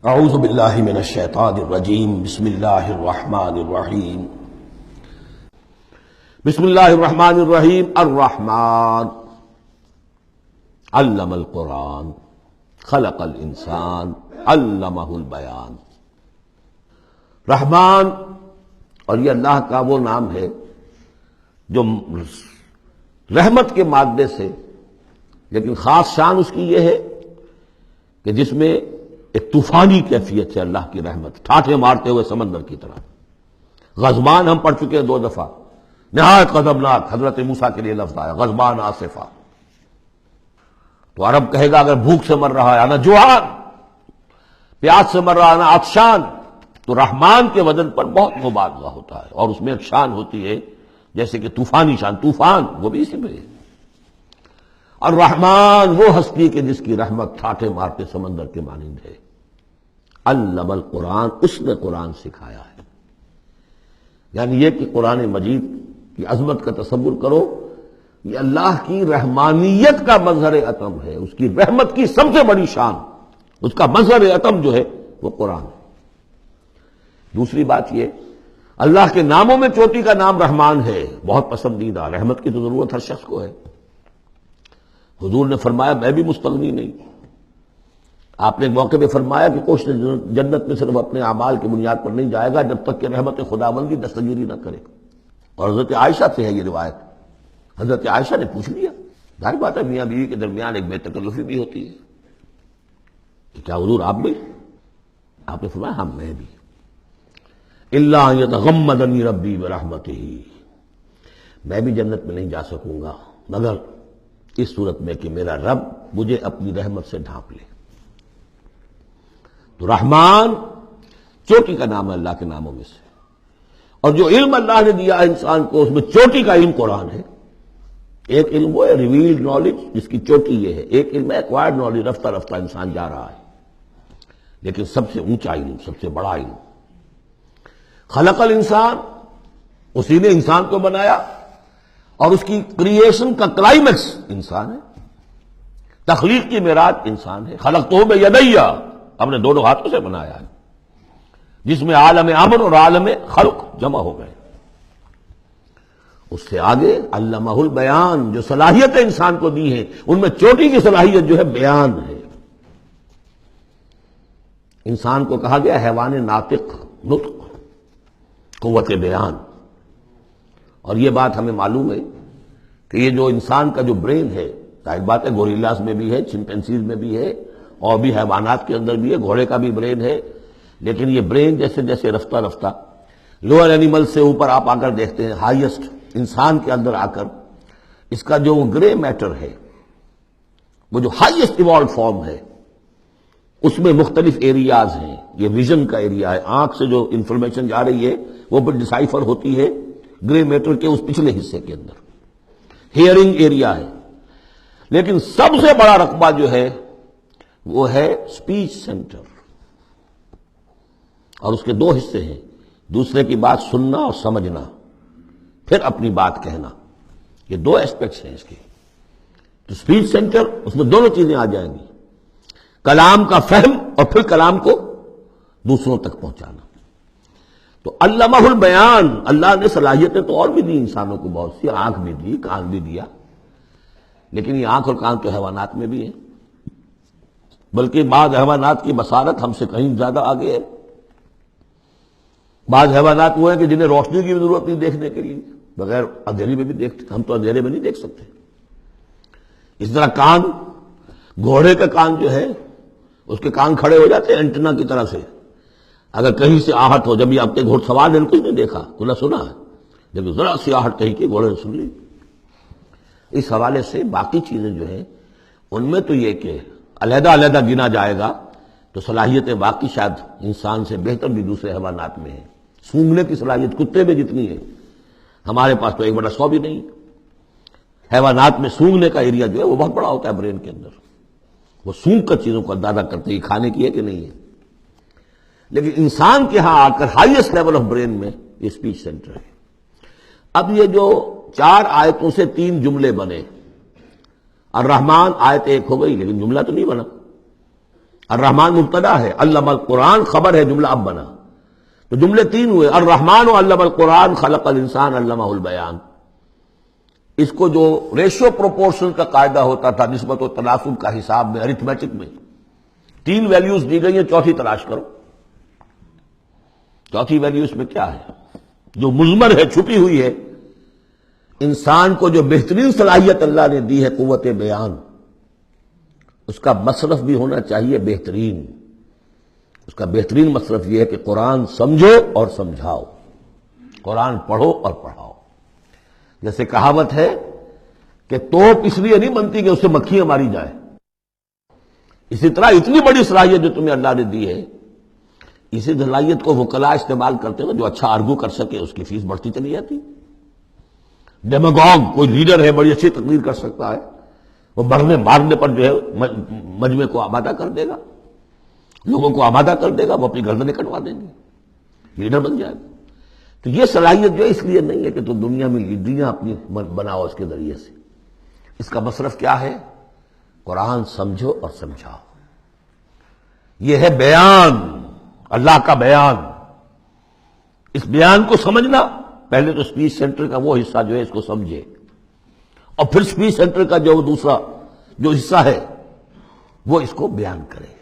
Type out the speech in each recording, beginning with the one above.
اعوذ باللہ من الشیطان الرجیم بسم اللہ الرحمن الرحیم بسم اللہ الرحمن الرحیم الرحمن علم القرآن خلق الانسان علمہ البیان۔ رحمان، اور یہ اللہ کا وہ نام ہے جو رحمت کے مادے سے، لیکن خاص شان اس کی یہ ہے کہ جس میں ایک طوفانی کیفیت ہے اللہ کی رحمت، ٹھاٹھے مارتے ہوئے سمندر کی طرح۔ غضبان ہم پڑھ چکے ہیں 2 دفعہ، نہایت غضبناک، حضرت موسیٰ کے لیے لفظ آیا غضبان آصفہ۔ تو عرب کہے گا اگر بھوک سے مر رہا ہے انا جوعان، پیاس سے مر رہا ہے انا عطشان، تو رحمان کے وزن پر بہت مبالغہ ہوتا ہے، اور اس میں ایک شان ہوتی ہے جیسے کہ طوفانی شان، طوفان وہ بھی اسی میں ہے۔ اور رحمان وہ ہستی کہ جس کی رحمت ٹھاٹھے مارتے سمندر کے مانند ہے۔ علم القرآن، اس نے قرآن سکھایا ہے۔ یعنی یہ کہ قرآن مجید کی عظمت کا تصور کرو، یہ اللہ کی رحمانیت کا مظہر عتم ہے، اس کی رحمت کی سب سے بڑی شان، اس کا مظہر عتم جو ہے وہ قرآن ہے۔ دوسری بات یہ، اللہ کے ناموں میں چوٹی کا نام رحمان ہے، بہت پسندیدہ۔ رحمت کی تو ضرورت ہر شخص کو ہے۔ حضور نے فرمایا میں بھی مستغنی نہیں۔ آپ نے ایک موقع پہ فرمایا کہ کوشش جنت میں صرف اپنے اعمال کی بنیاد پر نہیں جائے گا جب تک کہ رحمت خداوندی دستگیری نہ کرے۔ اور حضرت عائشہ سے ہے یہ روایت۔ حضرت عائشہ نے پوچھ لیا، ظاہر بات ہے میاں بیوی کے درمیان ایک بے تکلفی بھی ہوتی ہے کہ کیا حضور آپ بھی؟ آپ نے فرمایا ہاں میں بھی۔ الا ان یتغمدنی ربی برحمتہ، میں بھی جنت میں نہیں جا سکوں گا مگر اس صورت میں کہ میرا رب مجھے اپنی رحمت سے ڈھانپ لے۔ تو رحمان چوٹی کا نام ہے اللہ کے ناموں میں سے، اور جو علم اللہ نے دیا ہے انسان کو، اس میں چوٹی کا علم قرآن ہے۔ ایک علم وہ ہے ریویلڈ نالج جس کی چوٹی یہ ہے، ایک علم ہے ایکوائرڈ نالج، رفتہ رفتہ انسان جا رہا ہے، لیکن سب سے اونچا علم، سب سے بڑا علم خلق الانسان، اسی نے انسان کو بنایا، اور اس کی کریشن کا کلائمیکس انسان ہے، تخلیق کی معراج انسان ہے۔ خلقتہ بیدیہ، ہم نے دونوں ہاتھوں سے بنایا ہے، جس میں عالم امر اور عالم خلق جمع ہو گئے۔ اس سے آگے علمہ البیان، جو صلاحیتیں انسان کو دی ہیں ان میں چوٹی کی صلاحیت جو ہے بیان ہے۔ انسان کو کہا گیا حیوان ناطق، نطق، قوت بیان۔ اور یہ بات ہمیں معلوم ہے کہ یہ جو انسان کا جو برین ہے، ظاہر بات ہے گوریلاز میں بھی ہے، چمپینزیز میں بھی ہے، اور بھی حیوانات کے اندر بھی ہے، گھوڑے کا بھی برین ہے، لیکن یہ برین جیسے جیسے رفتہ رفتہ لوئر اینیمل سے اوپر آپ آ کر دیکھتے ہیں، ہائیسٹ انسان کے اندر آ کر اس کا جو گرے میٹر ہے، وہ جو ہائیسٹ ایوالوڈ فارم ہے، اس میں مختلف ایریاز ہیں۔ یہ ویژن کا ایریا ہے، آنکھ سے جو انفارمیشن جا رہی ہے وہ پھر ڈسائفر ہوتی ہے گرے میٹر کے اس پچھلے حصے کے اندر، ہیئرنگ ایریا ہے۔ لیکن سب سے بڑا رقبہ جو ہے وہ ہے اسپیچ سینٹر، اور اس کے 2 حصے ہیں، دوسرے کی بات سننا اور سمجھنا، پھر اپنی بات کہنا۔ یہ 2 ایسپیکٹس ہیں اس کے۔ تو اسپیچ سینٹر، اس میں دونوں چیزیں آ جائیں گی، کلام کا فہم اور پھر کلام کو دوسروں تک پہنچانا۔ تو علمہ البیان، اللہ نے صلاحیتیں تو اور بھی دی انسانوں کو بہت سی، آنکھ بھی دی، کان بھی دیا، لیکن یہ آنکھ اور کان تو حیوانات میں بھی ہے، بلکہ بعض حیوانات کی بصارت ہم سے کہیں زیادہ آگے ہے۔ بعض حیوانات وہ ہیں کہ جنہیں روشنی کی بھی ضرورت نہیں دیکھنے کے لیے، بغیر اندھیرے میں بھی دیکھتے، ہم تو اندھیرے میں نہیں دیکھ سکتے۔ اس طرح کان، گھوڑے کا کان جو ہے اس کے کان کھڑے ہو جاتے ہیں اینٹنا کی طرح سے، اگر کہیں سے آہٹ ہو، جب یہ آپ کے گھوڑ سوار نے کچھ نہیں دیکھا، کھلا سنا ہے، جب ذرا سی آہٹ کہیں کی گھوڑے نے سن لی۔ اس حوالے سے باقی چیزیں جو ہیں ان میں تو یہ کہ علیحدہ علیحدہ گنا جائے گا تو صلاحیتیں باقی شاید انسان سے بہتر بھی دوسرے حیوانات میں ہیں۔ سونگنے کی صلاحیت کتے میں جتنی ہے، ہمارے پاس تو 1/100 بھی نہیں۔ حیوانات میں سونگنے کا ایریا جو ہے وہ بہت بڑا ہوتا ہے برین کے اندر، وہ سونگ کر چیزوں کو اندازہ کرتے ہیں کھانے کی ہے کہ نہیں ہے۔ لیکن انسان کے ہاں آ کر ہائیسٹ لیول آف برین میں یہ اسپیچ سینٹر ہے۔ اب یہ جو 4 آیتوں سے 3 جملے بنے، الرحمن آیت 1 ہو گئی لیکن جملہ تو نہیں بنا، الرحمن مبتدا ہے، علم القرآن خبر ہے، جملہ اب بنا، تو جملے تین ہوئے، الرحمن و علم القرآن خلق الانسان علمہ البیان۔ اس کو جو ریشو پروپورشن کا قاعدہ ہوتا تھا نسبت و تناسب کا حساب میں، ارتھمیٹک میں، تین ویلیوز دی گئی ہیں، چوتھی تلاش کرو۔ چوتھی ویلیو اس میں کیا ہے جو مضمر ہے، چھپی ہوئی ہے؟ انسان کو جو بہترین صلاحیت اللہ نے دی ہے، قوت بیان، اس کا مصرف بھی ہونا چاہیے بہترین۔ اس کا بہترین مصرف یہ ہے کہ قرآن سمجھو اور سمجھاؤ، قرآن پڑھو اور پڑھاؤ۔ جیسے کہاوت ہے کہ توپ اس لیے نہیں بنتی کہ اس سے مکھیاں ماری جائیں، اسی طرح اتنی بڑی صلاحیت جو تمہیں اللہ نے دی ہے، اسی صلاحیت کو وکلاء استعمال کرتے ہیں، جو اچھا آرگو کر سکے اس کی فیس بڑھتی چلی جاتی۔ ڈیماگوگ کوئی لیڈر ہے، بڑی اچھی تقریر کر سکتا ہے، وہ مرنے مارنے پر جو ہے مجمع کو آمادہ کر دے گا، لوگوں کو آمادہ کر دے گا، وہ اپنی گردنیں کٹوا دیں گے، لیڈر بن جائے گا۔ تو یہ صلاحیت جو اس لیے نہیں ہے کہ تم دنیا میں لیڈریاں اپنی بناؤ اس کے ذریعے سے، اس کا مصرف کیا ہے؟ قرآن سمجھو اور سمجھاؤ۔ یہ ہے بیان، اللہ کا بیان۔ اس بیان کو سمجھنا، پہلے تو اسپیچ سینٹر کا وہ حصہ جو ہے اس کو سمجھے، اور پھر اسپیچ سینٹر کا جو دوسرا جو حصہ ہے وہ اس کو بیان کرے۔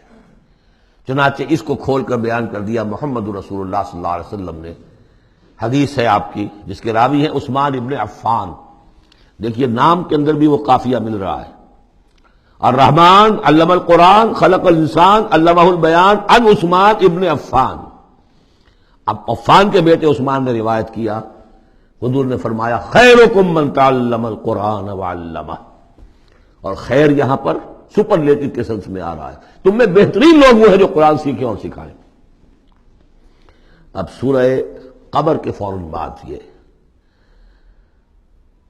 چنانچہ اس کو کھول کر بیان کر دیا محمد رسول اللہ صلی اللہ علیہ وسلم نے۔ حدیث ہے آپ کی جس کے راوی ہیں عثمان ابن عفان۔ دیکھیے نام کے اندر بھی وہ قافیہ مل رہا ہے، الرحمن علم القرآن خلق الانسان علمہ البیان عن عثمان ابن عفان۔ اب عفان کے بیٹے عثمان نے روایت کیا، حضور نے فرمایا خیرکم من تعلم القرآن وعلمہ، اور خیر یہاں پر سپرلیٹو کے سنس میں آ رہا ہے، تم میں بہترین لوگ وہ ہیں جو قرآن سیکھیں اور سکھائیں۔ اب سورہ قبر کے فوراً بعد یہ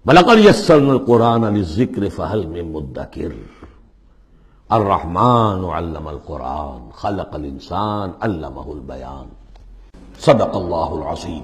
وَلَقَدْ يَسَّرْنَا الْقُرْآنَ لِلذِّكْرِ فَهَلْ مِن مُدَّكِرٍ الرحمن علم القرآن خلق الانسان علمہ البیان۔ صدق اللہ العظیم۔